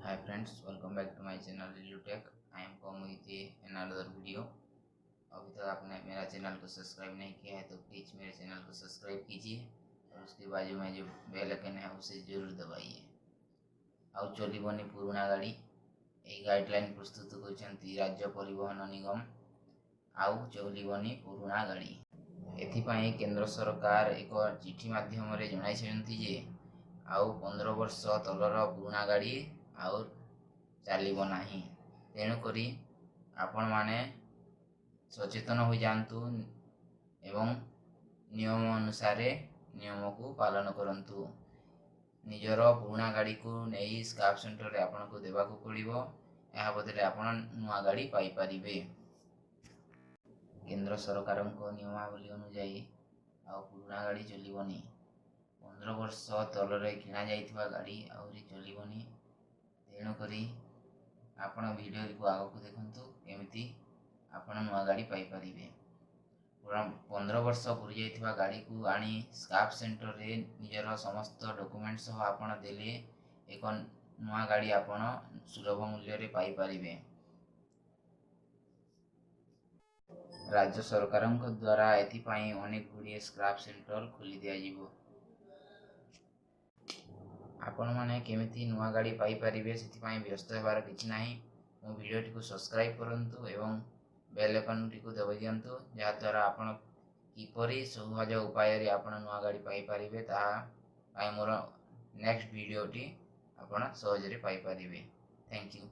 Hi friends, welcome back to my channel Lilu Tech. I am come with another video. अभी तक आपने मेरा channel को subscribe नहीं किया है तो प्लीज़ मेरे चैनल को सब्सक्राइब कीजिए और उसके बाजू में जो बेल आइकन है उसे जरूर दबाइए। आउ चलिबनी पुराना गाड़ी এই গাইডলাইন প্রস্তুত করছেন রাজ্য পরিবহন নিগম। आउ चलिबनी पुराना गाड़ी एथिपाई केंद्र सरकार एक चिठी माध्यम जनाइछन्ति जे आउ 15 वर्ष तलर पुराना गाड़ी आउ चलिब नाही। तेणुक आपण माने सचेतन हो जातु एवं नियम अनुसार नियम को पालन करंतु। निजर पुराना गाड़ी को नहीं स्क्रैप सेंटर रे आपन को देबा को पड़िबो। यह बदले आपण नुआ गाड़ी पाई परिबे। केंद्र सरकार को नियमावली अनुसार आ पुराना गाड़ी चलिबनी। 15 वर्ष तल रे किना जाइथिबा गाड़ी आउरी चलिबनी। तेणुक आपण वीडियो को आग को देखंतु एमती आपण नुआ गाड़ी पाई परिबे। 15 वर्ष पूरी जाइथिबा गाड़ी को आनी स्क्रैप सेंटर रे निजर समस्त डॉक्यूमेंट सह आपण देले एक नुआ गाड़ी आपण सुलभ मूल्य रे पाई परिबे। राज्य सरकार द्वारा एथिपाई अनेक गुड़िए स्क्रैप सेंटर खोली दिया जीवो। आपण माने केमिति नुआ गाड़ी पाई परिबे सेथिपाई व्यस्त हेबार किछि नाही। मो वीडियो टी को सब्सक्राइब करंतु एवं बेल आइकन टी को दबाइ दियंतु जहा द्वारा आपण किपरि सहज उपाय रे आपण नुआ गाड़ी पाई परिबे ताहा मोर नेक्स्ट वीडियो टी आपण सहज रे पाई परिबे। Thank you.